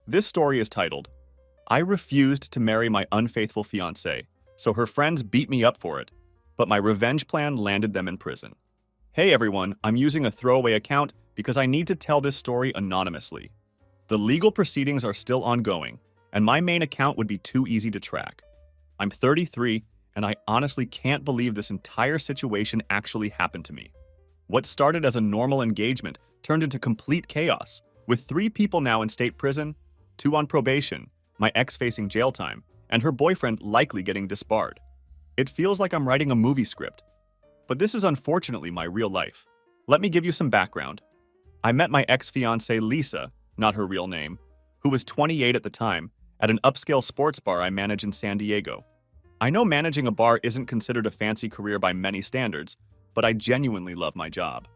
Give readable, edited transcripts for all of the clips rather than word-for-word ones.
This story is titled, I refused to marry my unfaithful fiancé, so her friends beat me up for it, but my revenge plan landed them in prison. Hey everyone, I'm using a throwaway account because I need to tell this story anonymously. The legal proceedings are still ongoing, and my main account would be too easy to track. I'm 33, and I honestly can't believe this entire situation actually happened to me. What started as a normal engagement turned into complete chaos, with 3 people now in state prison, 2 on probation, my ex facing jail time, and her boyfriend likely getting disbarred. It feels like I'm writing a movie script. But this is unfortunately my real life. Let me give you some background. I met my ex-fiancée Lisa, not her real name, who was 28 at the time, at an upscale sports bar I manage in San Diego. I know managing a bar isn't considered a fancy career by many standards, but I genuinely love my job.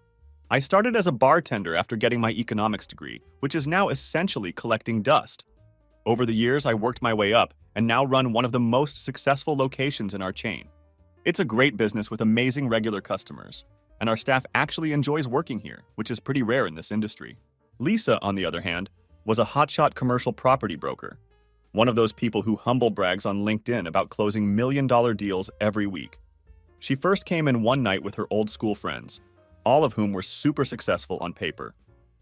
I started as a bartender after getting my economics degree, which is now essentially collecting dust. Over the years, I worked my way up and now run one of the most successful locations in our chain. It's a great business with amazing regular customers, and our staff actually enjoys working here, which is pretty rare in this industry. Lisa, on the other hand, was a hotshot commercial property broker, one of those people who humble brags on LinkedIn about closing million-dollar deals every week. She first came in one night with her old school friends, all of whom were super successful on paper.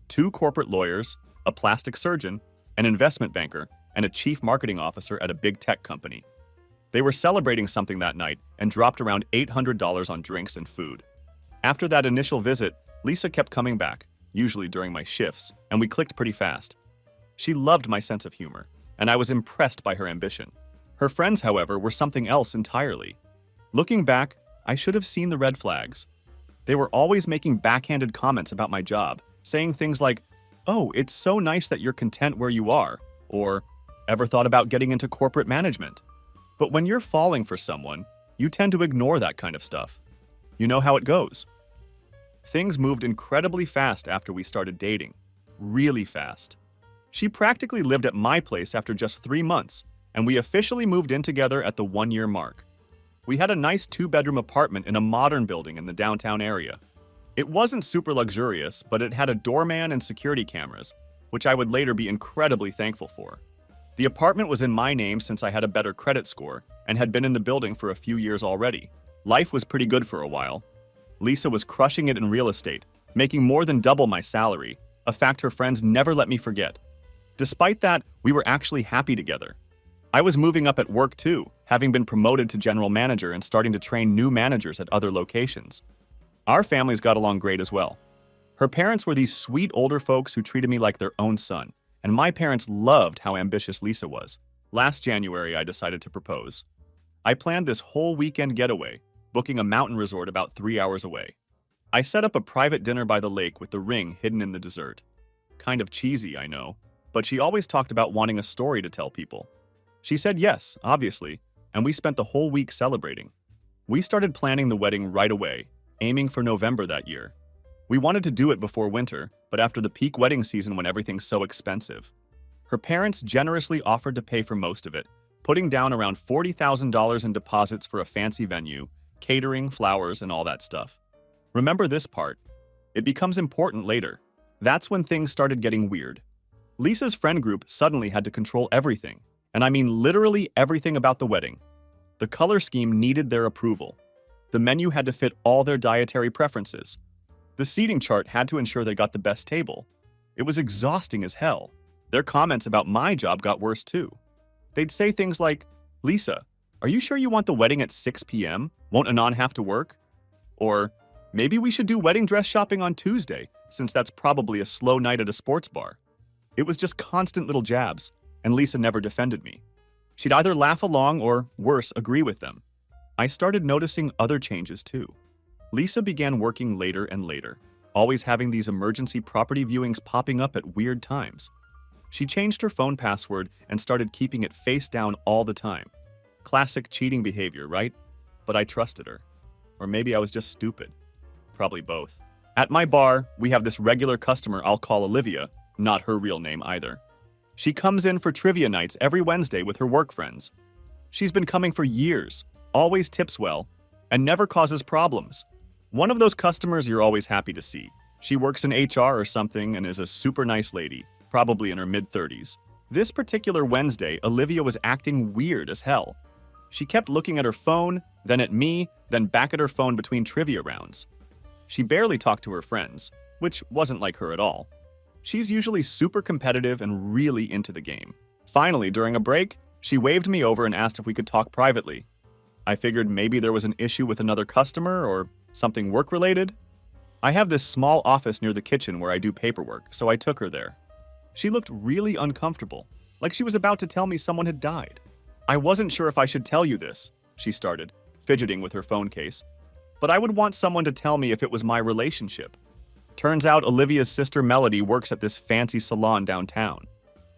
2 corporate lawyers, a plastic surgeon, an investment banker, and a chief marketing officer at a big tech company. They were celebrating something that night and dropped around $800 on drinks and food. After that initial visit, Lisa kept coming back, usually during my shifts, and we clicked pretty fast. She loved my sense of humor, and I was impressed by her ambition. Her friends, however, were something else entirely. Looking back, I should have seen the red flags. They were always making backhanded comments about my job, saying things like, "Oh, it's so nice that you're content where you are," or "Ever thought about getting into corporate management?" But when you're falling for someone, you tend to ignore that kind of stuff. You know how it goes. Things moved incredibly fast after we started dating. Really fast. She practically lived at my place after just 3 months, and we officially moved in together at the 1-year mark. We had a nice 2-bedroom apartment in a modern building in the downtown area. It wasn't super luxurious, but it had a doorman and security cameras, which I would later be incredibly thankful for. The apartment was in my name since I had a better credit score and had been in the building for a few years already. Life was pretty good for a while. Lisa was crushing it in real estate, making more than double my salary, a fact her friends never let me forget. Despite that, we were actually happy together. I was moving up at work too, having been promoted to general manager and starting to train new managers at other locations. Our families got along great as well. Her parents were these sweet older folks who treated me like their own son, and my parents loved how ambitious Lisa was. Last January, I decided to propose. I planned this whole weekend getaway, booking a mountain resort about 3 hours away. I set up a private dinner by the lake with the ring hidden in the dessert. Kind of cheesy, I know, but she always talked about wanting a story to tell people. She said yes, obviously, and we spent the whole week celebrating. We started planning the wedding right away, aiming for November that year. We wanted to do it before winter, but after the peak wedding season when everything's so expensive. Her parents generously offered to pay for most of it, putting down around $40,000 in deposits for a fancy venue, catering, flowers, and all that stuff. Remember this part. It becomes important later. That's when things started getting weird. Lisa's friend group suddenly had to control everything, and I mean literally everything about the wedding. The color scheme needed their approval. The menu had to fit all their dietary preferences. The seating chart had to ensure they got the best table. It was exhausting as hell. Their comments about my job got worse too. They'd say things like, "Lisa, are you sure you want the wedding at 6 p.m.? Won't Anon have to work?" Or, "Maybe we should do wedding dress shopping on Tuesday, since that's probably a slow night at a sports bar." It was just constant little jabs, and Lisa never defended me. She'd either laugh along or, worse, agree with them. I started noticing other changes too. Lisa began working later and later, always having these emergency property viewings popping up at weird times. She changed her phone password and started keeping it face down all the time. Classic cheating behavior, right? But I trusted her. Or maybe I was just stupid. Probably both. At my bar, we have this regular customer I'll call Olivia, not her real name either. She comes in for trivia nights every Wednesday with her work friends. She's been coming for years, always tips well, and never causes problems. One of those customers you're always happy to see. She works in HR or something and is a super nice lady, probably in her mid-30s. This particular Wednesday, Olivia was acting weird as hell. She kept looking at her phone, then at me, then back at her phone between trivia rounds. She barely talked to her friends, which wasn't like her at all. She's usually super competitive and really into the game. Finally, during a break, she waved me over and asked if we could talk privately. I figured maybe there was an issue with another customer or something work-related. I have this small office near the kitchen where I do paperwork, so I took her there. She looked really uncomfortable, like she was about to tell me someone had died. I wasn't sure if I should tell you this, she started, fidgeting with her phone case, but I would want someone to tell me if it was my relationship. Turns out Olivia's sister Melody works at this fancy salon downtown,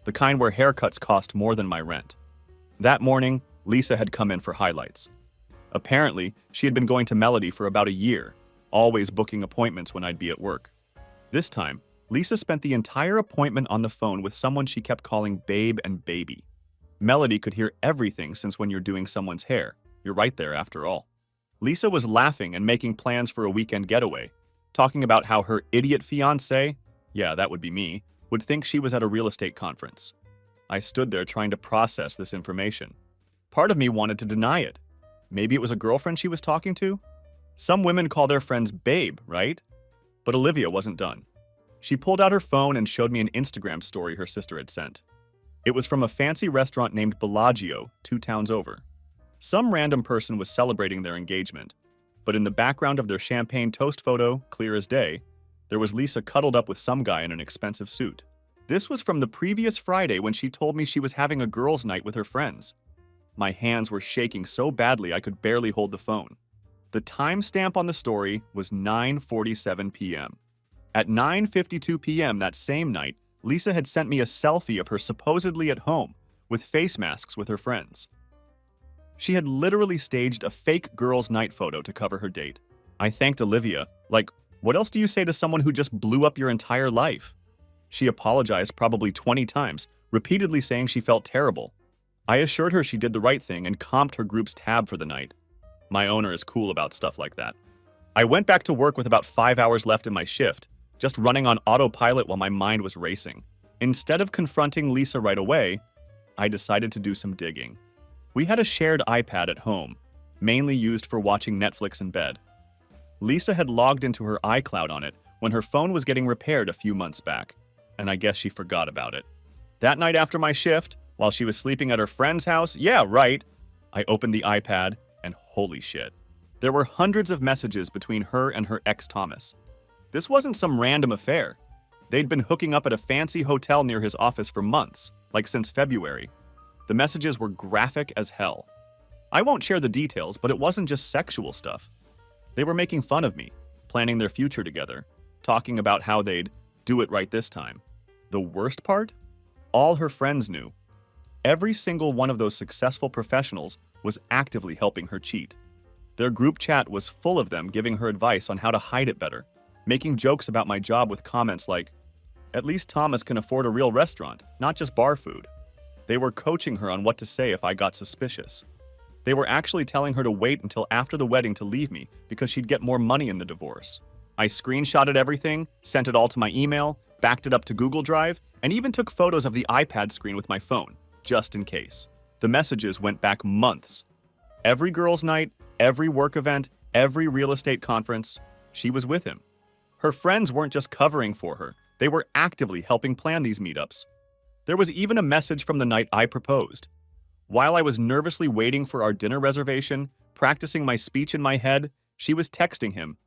the kind where haircuts cost more than my rent. That morning, Lisa had come in for highlights. Apparently, she had been going to Melody for about a year, always booking appointments when I'd be at work. This time, Lisa spent the entire appointment on the phone with someone she kept calling babe and baby. Melody could hear everything since when you're doing someone's hair, you're right there after all. Lisa was laughing and making plans for a weekend getaway, talking about how her idiot fiancé, yeah, that would be me, would think she was at a real estate conference. I stood there trying to process this information. Part of me wanted to deny it. Maybe it was a girlfriend she was talking to? Some women call their friends babe, right? But Olivia wasn't done. She pulled out her phone and showed me an Instagram story her sister had sent. It was from a fancy restaurant named Bellagio, 2 towns over. Some random person was celebrating their engagement, but in the background of their champagne toast photo, clear as day, there was Lisa cuddled up with some guy in an expensive suit. This was from the previous Friday when she told me she was having a girls' night with her friends. My hands were shaking so badly I could barely hold the phone. The timestamp on the story was 9:47 p.m. At 9:52 p.m. that same night, Lisa had sent me a selfie of her supposedly at home, with face masks with her friends. She had literally staged a fake girls' night photo to cover her date. I thanked Olivia. Like, what else do you say to someone who just blew up your entire life? She apologized probably 20 times, repeatedly saying she felt terrible. I assured her she did the right thing and comped her group's tab for the night. My owner is cool about stuff like that. I went back to work with about 5 hours left in my shift, just running on autopilot while my mind was racing. Instead of confronting Lisa right away, I decided to do some digging. We had a shared iPad at home, mainly used for watching Netflix in bed. Lisa had logged into her iCloud on it when her phone was getting repaired a few months back, and I guess she forgot about it. That night after my shift, while she was sleeping at her friend's house, yeah, right, I opened the iPad, and holy shit. There were hundreds of messages between her and her ex Thomas. This wasn't some random affair. They'd been hooking up at a fancy hotel near his office for months, like since February. The messages were graphic as hell. I won't share the details, but it wasn't just sexual stuff. They were making fun of me, planning their future together, talking about how they'd do it right this time. The worst part? All her friends knew. Every single one of those successful professionals was actively helping her cheat. Their group chat was full of them giving her advice on how to hide it better, making jokes about my job with comments like, "At least Thomas can afford a real restaurant, not just bar food." They were coaching her on what to say if I got suspicious. They were actually telling her to wait until after the wedding to leave me because she'd get more money in the divorce. I screenshotted everything, sent it all to my email, backed it up to Google Drive, and even took photos of the iPad screen with my phone, just in case. The messages went back months. Every girls' night, every work event, every real estate conference, she was with him. Her friends weren't just covering for her, they were actively helping plan these meetups. There was even a message from the night I proposed. While I was nervously waiting for our dinner reservation, practicing my speech in my head, she was texting him,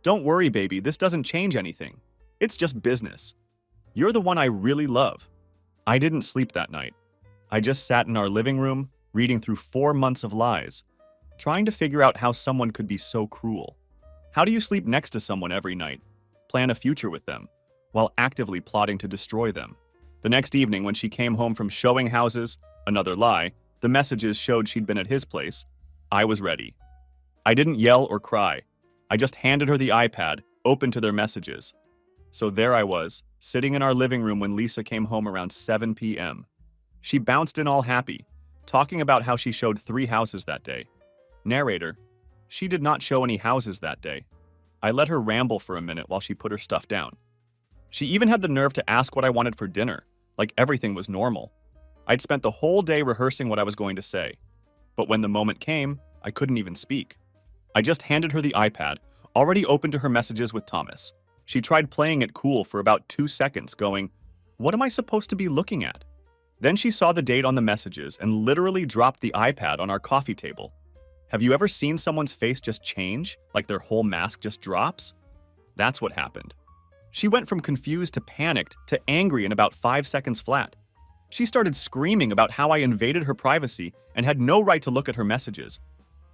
"Don't worry, baby, this doesn't change anything. It's just business. You're the one I really love." I didn't sleep that night. I just sat in our living room, reading through 4 months of lies, trying to figure out how someone could be so cruel. How do you sleep next to someone every night, plan a future with them, while actively plotting to destroy them? The next evening, when she came home from showing houses, another lie, the messages showed she'd been at his place. I was ready. I didn't yell or cry. I just handed her the iPad, open to their messages. So there I was, sitting in our living room when Lisa came home around 7 p.m. She bounced in all happy, talking about how she showed 3 houses that day. Narrator, she did not show any houses that day. I let her ramble for a minute while she put her stuff down. She even had the nerve to ask what I wanted for dinner, like everything was normal. I'd spent the whole day rehearsing what I was going to say. But when the moment came, I couldn't even speak. I just handed her the iPad, already open to her messages with Thomas. She tried playing it cool for about 2 seconds, going, "What am I supposed to be looking at?" Then she saw the date on the messages and literally dropped the iPad on our coffee table. Have you ever seen someone's face just change, like their whole mask just drops? That's what happened. She went from confused to panicked to angry in about 5 seconds flat. She started screaming about how I invaded her privacy and had no right to look at her messages.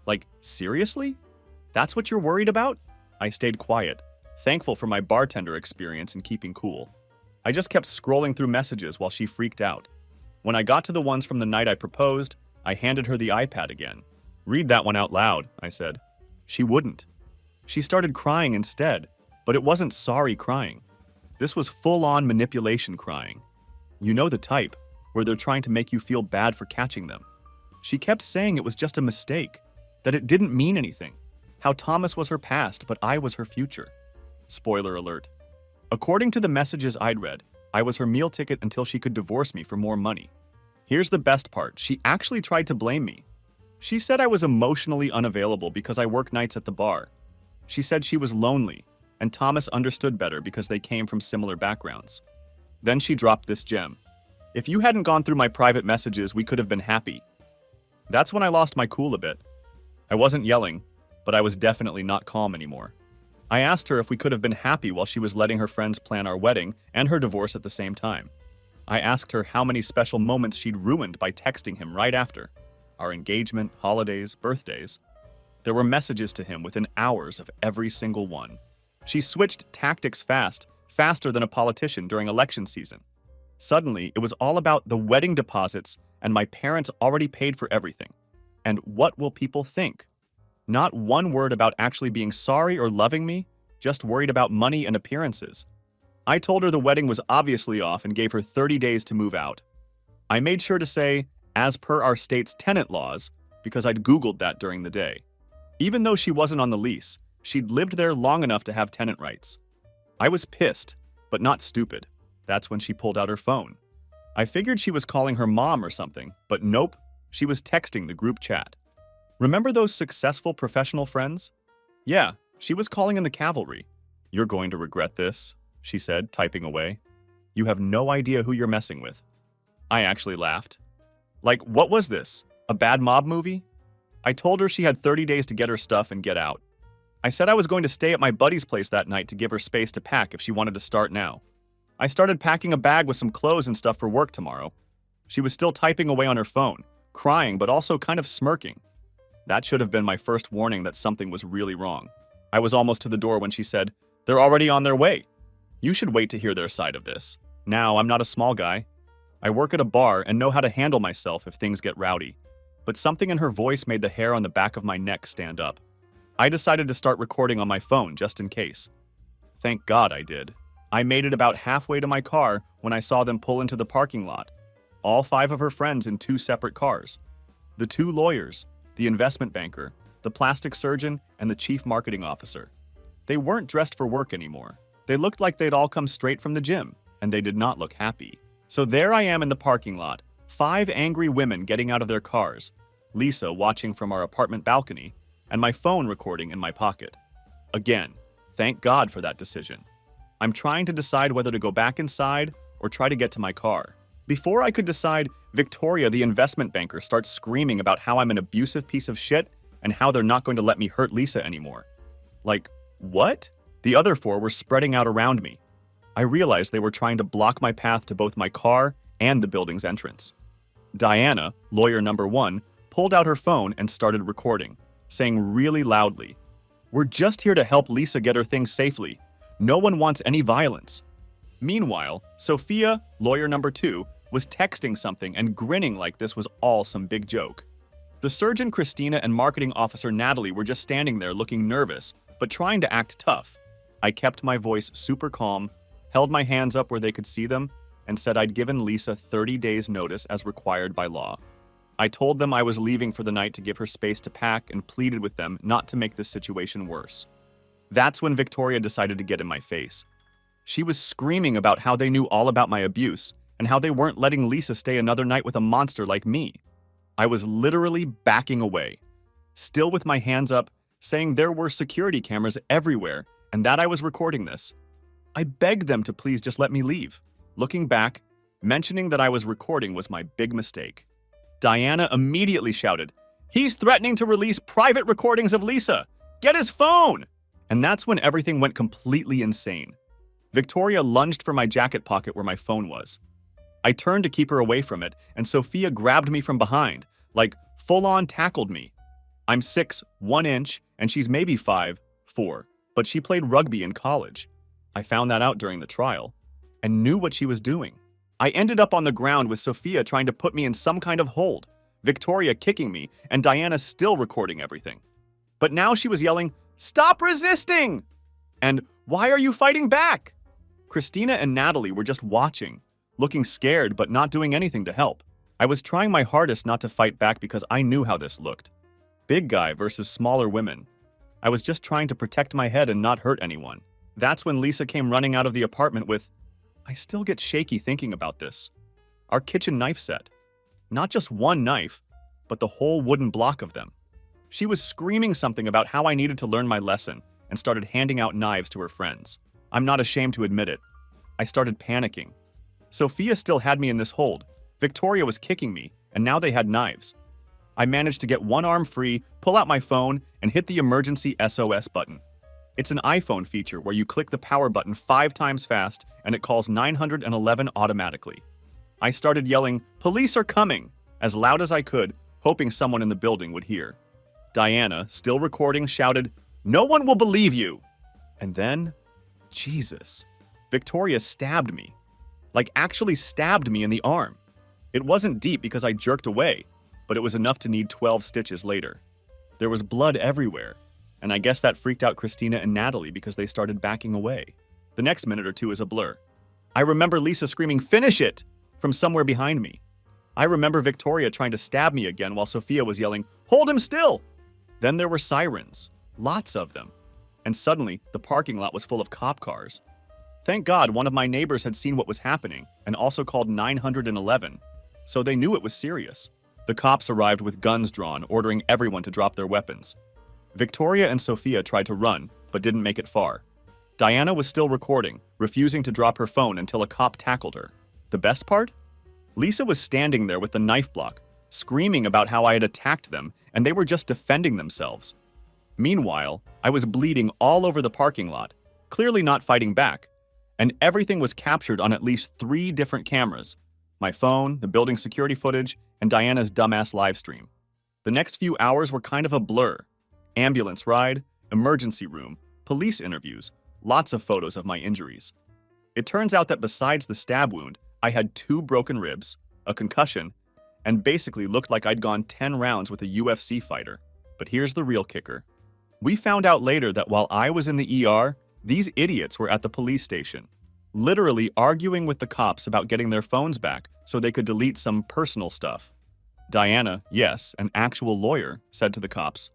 Like, seriously? That's what you're worried about? I stayed quiet, thankful for my bartender experience in keeping cool. I just kept scrolling through messages while she freaked out. When I got to the ones from the night I proposed, I handed her the iPad again. "Read that one out loud," I said. She wouldn't. She started crying instead, but it wasn't sorry crying. This was full-on manipulation crying. You know the type, where they're trying to make you feel bad for catching them. She kept saying it was just a mistake, that it didn't mean anything, how Thomas was her past, but I was her future. Spoiler alert. According to the messages I'd read, I was her meal ticket until she could divorce me for more money. Here's the best part. She actually tried to blame me. She said I was emotionally unavailable because I work nights at the bar. She said she was lonely, and Thomas understood better because they came from similar backgrounds. Then she dropped this gem. "If you hadn't gone through my private messages, we could have been happy." That's when I lost my cool a bit. I wasn't yelling, but I was definitely not calm anymore. I asked her if we could have been happy while she was letting her friends plan our wedding and her divorce at the same time. I asked her how many special moments she'd ruined by texting him right after. Our engagement, holidays, birthdays. There were messages to him within hours of every single one. She switched tactics fast, faster than a politician during election season. Suddenly, it was all about the wedding deposits, and my parents already paid for everything. And what will people think? Not one word about actually being sorry or loving me, just worried about money and appearances. I told her the wedding was obviously off and gave her 30 days to move out. I made sure to say, as per our state's tenant laws, because I'd Googled that during the day. Even though she wasn't on the lease, she'd lived there long enough to have tenant rights. I was pissed, but not stupid. That's when she pulled out her phone. I figured she was calling her mom or something, but nope, she was texting the group chat. Remember those successful professional friends? Yeah, she was calling in the cavalry. "You're going to regret this," she said, typing away. "You have no idea who you're messing with." I actually laughed. Like, what was this? A bad mob movie? I told her she had 30 days to get her stuff and get out. I said I was going to stay at my buddy's place that night to give her space to pack if she wanted to start now. I started packing a bag with some clothes and stuff for work tomorrow. She was still typing away on her phone, crying but also kind of smirking. That should have been my first warning that something was really wrong. I was almost to the door when she said, "They're already on their way. You should wait to hear their side of this. Now, I'm not a small guy. I work at a bar and know how to handle myself if things get rowdy." But something in her voice made the hair on the back of my neck stand up. I decided to start recording on my phone just in case. Thank God I did. I made it about halfway to my car when I saw them pull into the parking lot. All 5 of her friends in 2 separate cars. The 2 lawyers, the investment banker, the plastic surgeon, and the chief marketing officer. They weren't dressed for work anymore. They looked like they'd all come straight from the gym, and they did not look happy. So there I am in the parking lot, 5 angry women getting out of their cars, Lisa watching from our apartment balcony, and my phone recording in my pocket. Again, thank God for that decision. I'm trying to decide whether to go back inside or try to get to my car. Before I could decide, Victoria, the investment banker, starts screaming about how I'm an abusive piece of shit and how they're not going to let me hurt Lisa anymore. Like, what? The other 4 were spreading out around me. I realized they were trying to block my path to both my car and the building's entrance. Diana, lawyer number 1, pulled out her phone and started recording, saying really loudly, "We're just here to help Lisa get her things safely. No one wants any violence." Meanwhile, Sophia, lawyer number 2, was texting something and grinning like this was all some big joke. The surgeon Christina and marketing officer Natalie were just standing there looking nervous, but trying to act tough. I kept my voice super calm, held my hands up where they could see them, and said I'd given Lisa 30 days notice as required by law. I told them I was leaving for the night to give her space to pack and pleaded with them not to make this situation worse. That's when Victoria decided to get in my face. She was screaming about how they knew all about my abuse and how they weren't letting Lisa stay another night with a monster like me. I was literally backing away, still with my hands up, saying there were security cameras everywhere and that I was recording this. I begged them to please just let me leave. Looking back, mentioning that I was recording was my big mistake. Diana immediately shouted, "He's threatening to release private recordings of Lisa! Get his phone!" And that's when everything went completely insane. Victoria lunged for my jacket pocket where my phone was. I turned to keep her away from it, and Sophia grabbed me from behind, like full-on tackled me. I'm 6, 1 inch, and she's maybe 5, 4, but she played rugby in college. I found that out during the trial, and knew what she was doing. I ended up on the ground with Sophia trying to put me in some kind of hold, Victoria kicking me, and Diana still recording everything. But now she was yelling, "Stop resisting!" And "Why are you fighting back?" Christina and Natalie were just watching, looking scared but not doing anything to help. I was trying my hardest not to fight back because I knew how this looked. Big guy versus smaller women. I was just trying to protect my head and not hurt anyone. That's when Lisa came running out of the apartment with, I still get shaky thinking about this, our kitchen knife set. Not just one knife, but the whole wooden block of them. She was screaming something about how I needed to learn my lesson and started handing out knives to her friends. I'm not ashamed to admit it. I started panicking. Sophia still had me in this hold. Victoria was kicking me, and now they had knives. I managed to get one arm free, pull out my phone, and hit the emergency SOS button. It's an iPhone feature where you click the power button 5 times fast and it calls 911 automatically. I started yelling, "Police are coming!" as loud as I could, hoping someone in the building would hear. Diana, still recording, shouted, "No one will believe you!" And then, Jesus, Victoria stabbed me. Like actually stabbed me in the arm. It wasn't deep because I jerked away, but it was enough to need 12 stitches later. There was blood everywhere, and I guess that freaked out Christina and Natalie because they started backing away. The next minute or two is a blur. I remember Lisa screaming, "Finish it!" from somewhere behind me. I remember Victoria trying to stab me again while Sophia was yelling, "Hold him still!" Then there were sirens, lots of them, and suddenly the parking lot was full of cop cars. Thank God one of my neighbors had seen what was happening and also called 911, so they knew it was serious. The cops arrived with guns drawn, ordering everyone to drop their weapons. Victoria and Sophia tried to run, but didn't make it far. Diana was still recording, refusing to drop her phone until a cop tackled her. The best part? Lisa was standing there with the knife block, screaming about how I had attacked them, and they were just defending themselves. Meanwhile, I was bleeding all over the parking lot, clearly not fighting back, and everything was captured on at least 3 different cameras: my phone, the building security footage, and Diana's dumbass livestream. The next few hours were kind of a blur. Ambulance ride, emergency room, police interviews, lots of photos of my injuries. It turns out that besides the stab wound, I had 2 broken ribs, a concussion, and basically looked like I'd gone 10 rounds with a UFC fighter. But here's the real kicker. We found out later that while I was in the ER, these idiots were at the police station, literally arguing with the cops about getting their phones back so they could delete some personal stuff. Diana, yes, an actual lawyer, said to the cops,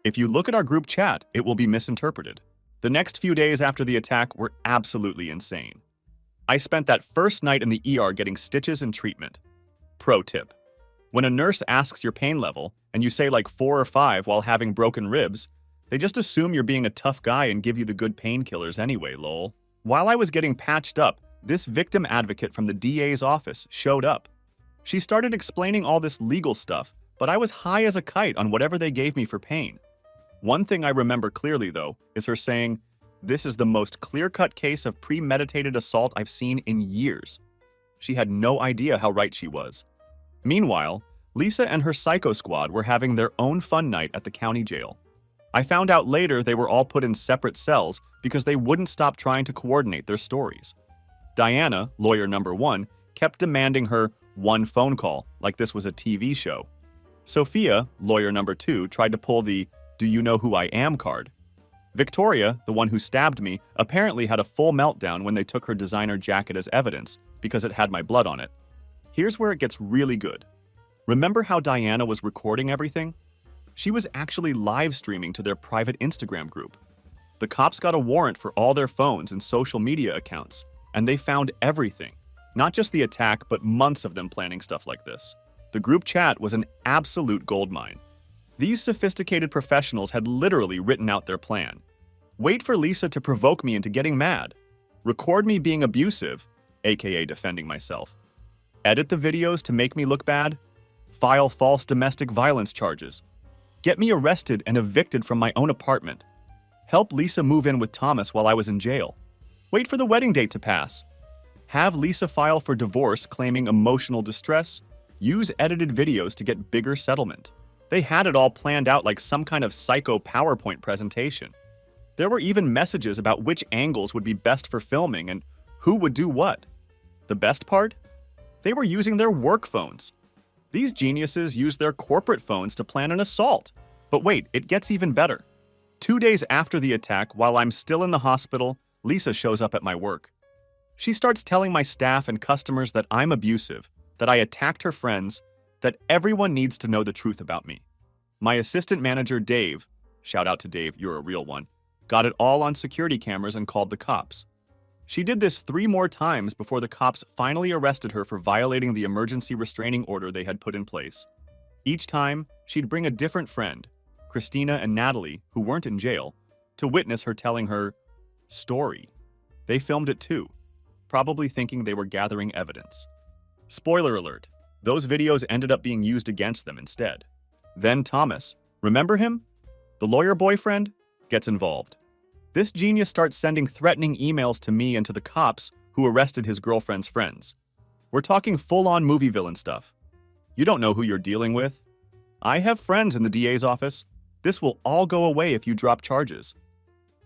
"If you look at our group chat, it will be misinterpreted." The next few days after the attack were absolutely insane. I spent that first night in the ER getting stitches and treatment. Pro tip. When a nurse asks your pain level, and you say like 4 or 5 while having broken ribs, they just assume you're being a tough guy and give you the good painkillers anyway, lol. While I was getting patched up, this victim advocate from the DA's office showed up. She started explaining all this legal stuff, but I was high as a kite on whatever they gave me for pain. One thing I remember clearly, though, is her saying, "This is the most clear-cut case of premeditated assault I've seen in years." She had no idea how right she was. Meanwhile, Lisa and her psycho squad were having their own fun night at the county jail. I found out later they were all put in separate cells because they wouldn't stop trying to coordinate their stories. Diana, lawyer number 1, kept demanding her one phone call like this was a TV show. Sophia, lawyer number 2, tried to pull the "Do you know who I am" card. Victoria, the one who stabbed me, apparently had a full meltdown when they took her designer jacket as evidence because it had my blood on it. Here's where it gets really good. Remember how Diana was recording everything? She was actually live streaming to their private Instagram group. The cops got a warrant for all their phones and social media accounts, and they found everything. Not just the attack, but months of them planning stuff like this. The group chat was an absolute goldmine. These sophisticated professionals had literally written out their plan. Wait for Lisa to provoke me into getting mad. Record me being abusive, aka defending myself. Edit the videos to make me look bad. File false domestic violence charges. Get me arrested and evicted from my own apartment. Help Lisa move in with Thomas while I was in jail. Wait for the wedding date to pass. Have Lisa file for divorce claiming emotional distress. Use edited videos to get bigger settlement. They had it all planned out like some kind of psycho PowerPoint presentation. There were even messages about which angles would be best for filming and who would do what. The best part? They were using their work phones. These geniuses used their corporate phones to plan an assault. But wait, it gets even better. 2 days after the attack, while I'm still in the hospital, Lisa shows up at my work. She starts telling my staff and customers that I'm abusive, that I attacked her friends, that everyone needs to know the truth about me. My assistant manager, Dave, shout out to Dave, you're a real one, got it all on security cameras and called the cops. She did this 3 more times before the cops finally arrested her for violating the emergency restraining order they had put in place. Each time, she'd bring a different friend, Christina and Natalie, who weren't in jail, to witness her telling her story. They filmed it too, probably thinking they were gathering evidence. Spoiler alert, those videos ended up being used against them instead. Then Thomas, remember him? The lawyer boyfriend, gets involved. This genius starts sending threatening emails to me and to the cops who arrested his girlfriend's friends. We're talking full-on movie villain stuff. You don't know who you're dealing with. I have friends in the DA's office. This will all go away if you drop charges.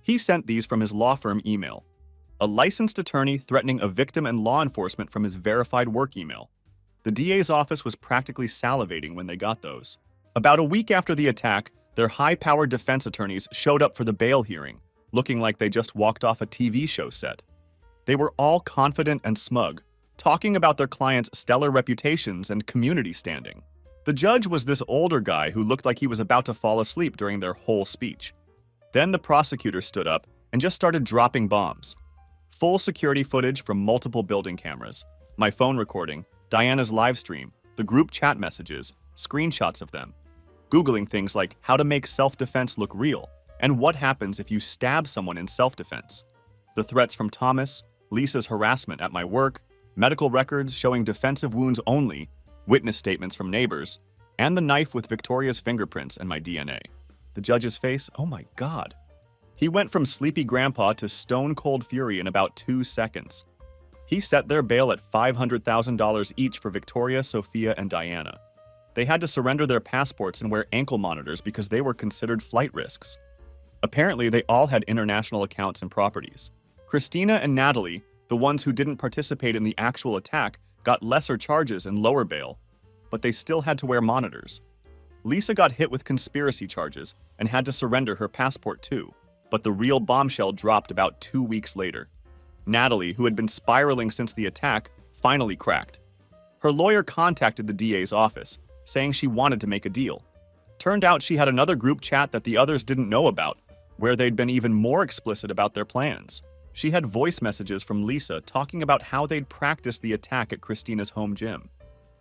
He sent these from his law firm email. A licensed attorney threatening a victim and law enforcement from his verified work email. The DA's office was practically salivating when they got those. About a week after the attack, their high-powered defense attorneys showed up for the bail hearing, looking like they just walked off a TV show set. They were all confident and smug, talking about their clients' stellar reputations and community standing. The judge was this older guy who looked like he was about to fall asleep during their whole speech. Then the prosecutor stood up and just started dropping bombs. Full security footage from multiple building cameras, my phone recording, Diana's live stream, the group chat messages, screenshots of them. Googling things like how to make self-defense look real, and what happens if you stab someone in self-defense. The threats from Thomas, Lisa's harassment at my work, medical records showing defensive wounds only, witness statements from neighbors, and the knife with Victoria's fingerprints and my DNA. The judge's face, oh my God. He went from sleepy grandpa to stone-cold fury in about 2 seconds. He set their bail at $500,000 each for Victoria, Sophia, and Diana. They had to surrender their passports and wear ankle monitors because they were considered flight risks. Apparently, they all had international accounts and properties. Christina and Natalie, the ones who didn't participate in the actual attack, got lesser charges and lower bail, but they still had to wear monitors. Lisa got hit with conspiracy charges and had to surrender her passport too, but the real bombshell dropped about 2 weeks later. Natalie, who had been spiraling since the attack, finally cracked. Her lawyer contacted the DA's office, saying she wanted to make a deal. Turned out she had another group chat that the others didn't know about, where they'd been even more explicit about their plans. She had voice messages from Lisa talking about how they'd practiced the attack at Christina's home gym.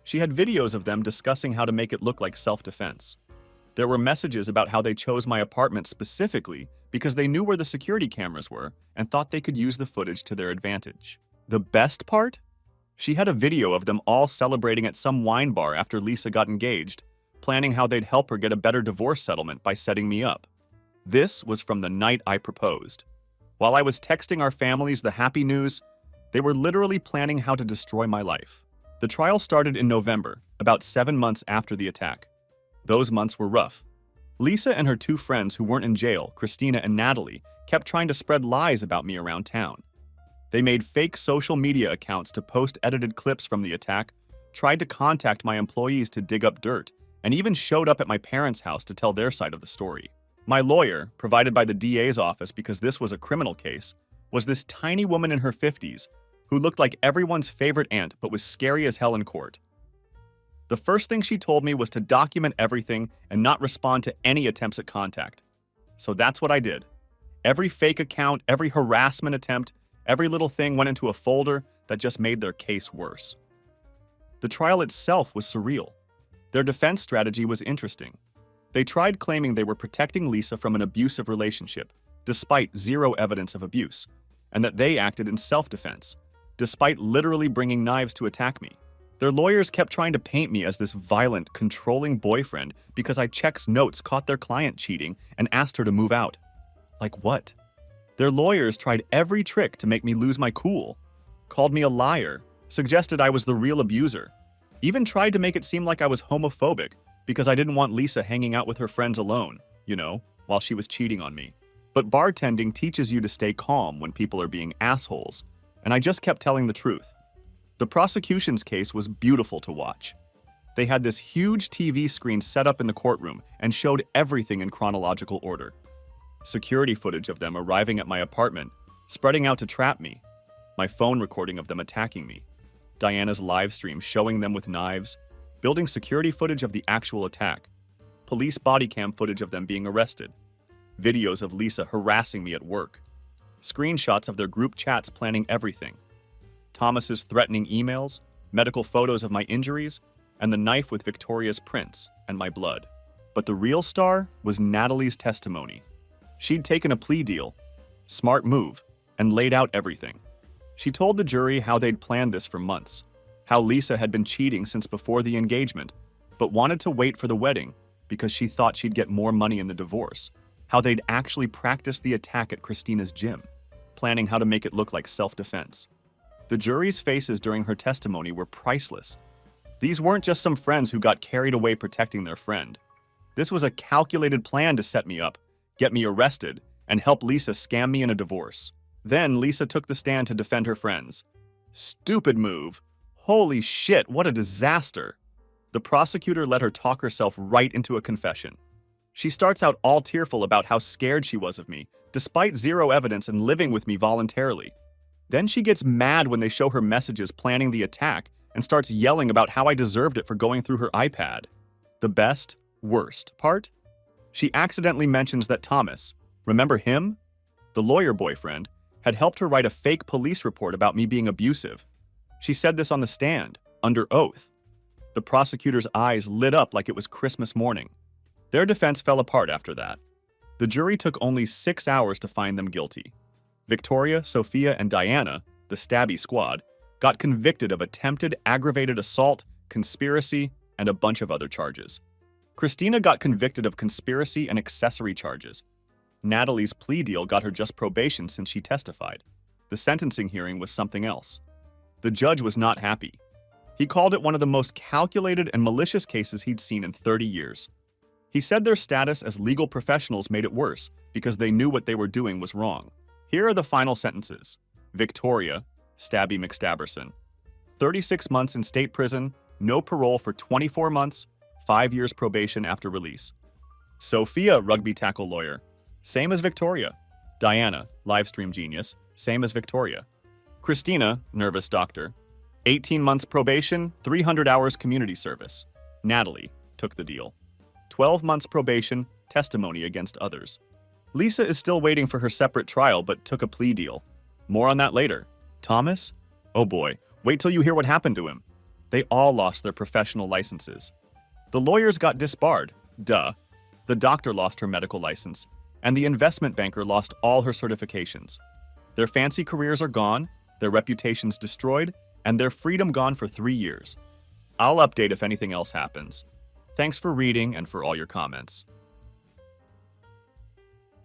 She had videos of them discussing how to make it look like self-defense. There were messages about how they chose my apartment specifically because they knew where the security cameras were and thought they could use the footage to their advantage. The best part? She had a video of them all celebrating at some wine bar after Lisa got engaged, planning how they'd help her get a better divorce settlement by setting me up. This was from the night I proposed. While I was texting our families the happy news, they were literally planning how to destroy my life. The trial started in November, about 7 months after the attack. Those months were rough. Lisa and her 2 friends who weren't in jail, Christina and Natalie, kept trying to spread lies about me around town. They made fake social media accounts to post edited clips from the attack, tried to contact my employees to dig up dirt, and even showed up at my parents' house to tell their side of the story. My lawyer, provided by the DA's office because this was a criminal case, was this tiny woman in her 50s who looked like everyone's favorite aunt but was scary as hell in court. The first thing she told me was to document everything and not respond to any attempts at contact. So that's what I did. Every fake account, every harassment attempt, every little thing went into a folder, that just made their case worse. The trial itself was surreal. Their defense strategy was interesting. They tried claiming they were protecting Lisa from an abusive relationship, despite zero evidence of abuse, and that they acted in self-defense, despite literally bringing knives to attack me. Their lawyers kept trying to paint me as this violent, controlling boyfriend because I checked notes, caught their client cheating, and asked her to move out. Like what? Their lawyers tried every trick to make me lose my cool, called me a liar, suggested I was the real abuser, even tried to make it seem like I was homophobic because I didn't want Lisa hanging out with her friends alone, while she was cheating on me. But bartending teaches you to stay calm when people are being assholes, and I just kept telling the truth. The prosecution's case was beautiful to watch. They had this huge TV screen set up in the courtroom and showed everything in chronological order. Security footage of them arriving at my apartment, spreading out to trap me, my phone recording of them attacking me, Diana's live stream showing them with knives, building security footage of the actual attack, police body cam footage of them being arrested, videos of Lisa harassing me at work, screenshots of their group chats planning everything, Thomas's threatening emails, medical photos of my injuries, and the knife with Victoria's prints and my blood. But the real star was Natalie's testimony. She'd taken a plea deal, smart move, and laid out everything. She told the jury how they'd planned this for months, how Lisa had been cheating since before the engagement, but wanted to wait for the wedding because she thought she'd get more money in the divorce, how they'd actually practiced the attack at Christina's gym, planning how to make it look like self-defense. The jury's faces during her testimony were priceless. These weren't just some friends who got carried away protecting their friend. This was a calculated plan to set me up, get me arrested, and help Lisa scam me in a divorce. Then Lisa took the stand to defend her friends. Stupid move. Holy shit, what a disaster. The prosecutor let her talk herself right into a confession. She starts out all tearful about how scared she was of me, despite zero evidence and living with me voluntarily. Then she gets mad when they show her messages planning the attack and starts yelling about how I deserved it for going through her iPad. The best, worst part? She accidentally mentions that Thomas, remember him? The lawyer boyfriend, had helped her write a fake police report about me being abusive. She said this on the stand, under oath. The prosecutor's eyes lit up like it was Christmas morning. Their defense fell apart after that. The jury took only 6 hours to find them guilty. Victoria, Sophia, and Diana, the stabby squad, got convicted of attempted aggravated assault, conspiracy, and a bunch of other charges. Christina got convicted of conspiracy and accessory charges. Natalie's plea deal got her just probation since she testified. The sentencing hearing was something else. The judge was not happy. He called it one of the most calculated and malicious cases he'd seen in 30 years. He said their status as legal professionals made it worse because they knew what they were doing was wrong. Here are the final sentences. Victoria, Stabby McStabberson, 36 months in state prison, no parole for 24 months, 5 years probation after release. Sophia, rugby tackle lawyer, same as Victoria. Diana, livestream genius, same as Victoria. Christina, nervous doctor, 18 months probation, 300 hours community service. Natalie took the deal. 12 months probation, testimony against others. Lisa is still waiting for her separate trial but took a plea deal. More on that later. Thomas? Oh boy, wait till you hear what happened to him. They all lost their professional licenses. The lawyers got disbarred, duh. The doctor lost her medical license, and the investment banker lost all her certifications. Their fancy careers are gone, their reputations destroyed, and their freedom gone for 3 years. I'll update if anything else happens. Thanks for reading and for all your comments.